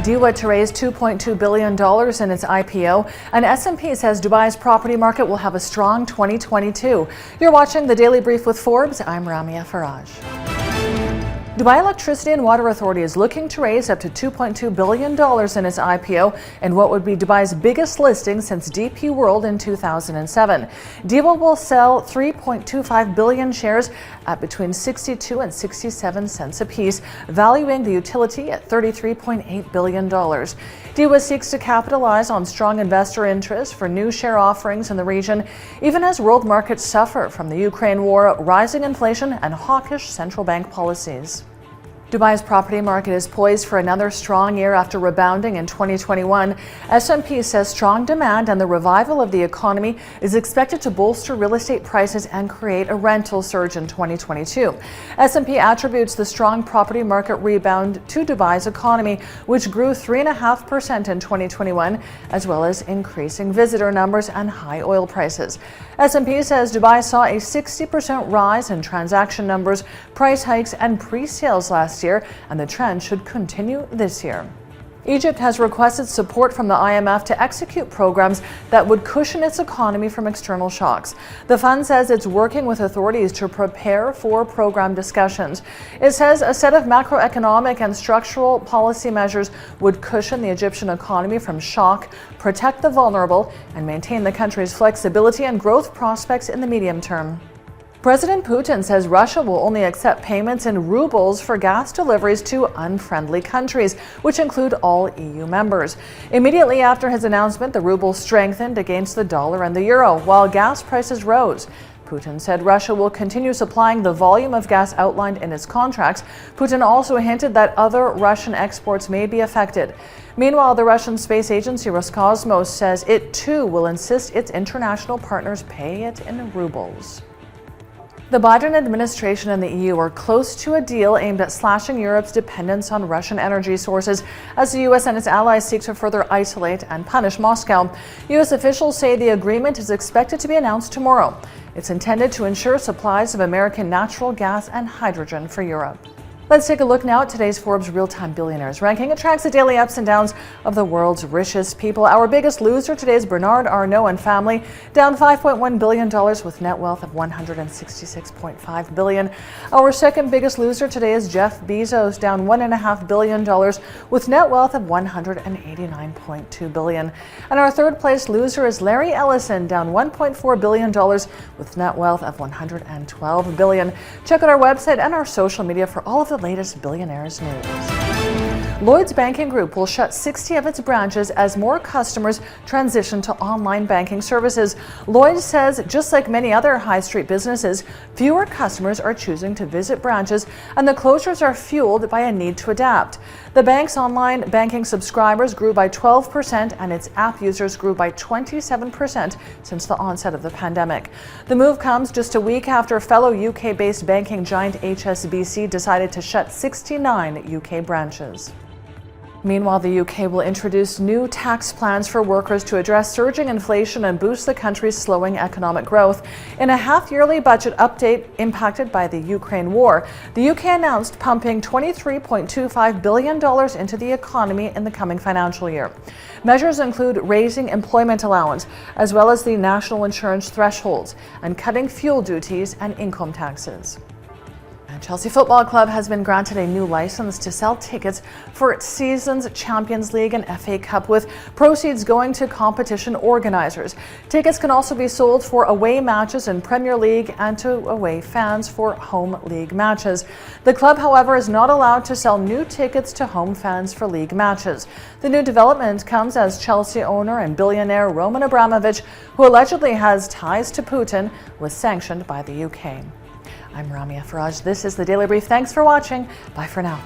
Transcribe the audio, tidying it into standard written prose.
DEWA to raise $2.2 billion in its IPO, and S&P says Dubai's property market will have a strong 2022. You're watching the Daily Brief with Forbes. I'm Ramia Faraj. Dubai Electricity and Water Authority is looking to raise up to $2.2 billion in its IPO in what would be Dubai's biggest listing since DP World in 2007. DEWA will sell 3.25 billion shares at between 62 and 67 cents apiece, valuing the utility at $33.8 billion. DEWA seeks to capitalize on strong investor interest for new share offerings in the region, even as world markets suffer from the Ukraine war, rising inflation, and hawkish central bank policies. Dubai's property market is poised for another strong year after rebounding in 2021. S&P says strong demand and the revival of the economy is expected to bolster real estate prices and create a rental surge in 2022. S&P attributes the strong property market rebound to Dubai's economy, which grew 3.5% in 2021, as well as increasing visitor numbers and high oil prices. S&P says Dubai saw a 60% rise in transaction numbers, price hikes, and pre-sales last year, and the trend should continue this year. Egypt has requested support from the IMF to execute programs that would cushion its economy from external shocks. The fund says it's working with authorities to prepare for program discussions. It says a set of macroeconomic and structural policy measures would cushion the Egyptian economy from shock, protect the vulnerable, and maintain the country's flexibility and growth prospects in the medium term. President Putin says Russia will only accept payments in rubles for gas deliveries to unfriendly countries, which include all EU members. Immediately after his announcement, the ruble strengthened against the dollar and the euro, while gas prices rose. Putin said Russia will continue supplying the volume of gas outlined in its contracts. Putin also hinted that other Russian exports may be affected. Meanwhile, the Russian space agency Roscosmos says it too will insist its international partners pay it in rubles. The Biden administration and the EU are close to a deal aimed at slashing Europe's dependence on Russian energy sources as the U.S. and its allies seek to further isolate and punish Moscow. U.S. officials say the agreement is expected to be announced tomorrow. It's intended to ensure supplies of American natural gas and hydrogen for Europe. Let's take a look now at today's Forbes Real-Time Billionaires ranking. It tracks the daily ups and downs of the world's richest people. Our biggest loser today is Bernard Arnault and family, down $5.1 billion with net wealth of $166.5 billion. Our second biggest loser today is Jeff Bezos, down $1.5 billion with net wealth of $189.2 billion. And our third place loser is Larry Ellison, down $1.4 billion with net wealth of $112 billion. Check out our website and our social media for all of the latest Billionaires news. Lloyds Banking Group will shut 60 of its branches as more customers transition to online banking services. Lloyds says, just like many other high street businesses, fewer customers are choosing to visit branches, and the closures are fueled by a need to adapt. The bank's online banking subscribers grew by 12%, and its app users grew by 27% since the onset of the pandemic. The move comes just a week after fellow UK-based banking giant HSBC decided to shut 69 UK branches. Meanwhile, the UK will introduce new tax plans for workers to address surging inflation and boost the country's slowing economic growth. In a half-yearly budget update impacted by the Ukraine war, the UK announced pumping $23.25 billion into the economy in the coming financial year. Measures include raising employment allowance, as well as the national insurance thresholds, and cutting fuel duties and income taxes. Chelsea Football Club has been granted a new license to sell tickets for its season's Champions League and FA Cup, with proceeds going to competition organizers. Tickets can also be sold for away matches in Premier League and to away fans for home league matches. The club, however, is not allowed to sell new tickets to home fans for league matches. The new development comes as Chelsea owner and billionaire Roman Abramovich, who allegedly has ties to Putin, was sanctioned by the UK. I'm Ramia Faraj. This is the Daily Brief. Thanks for watching. Bye for now.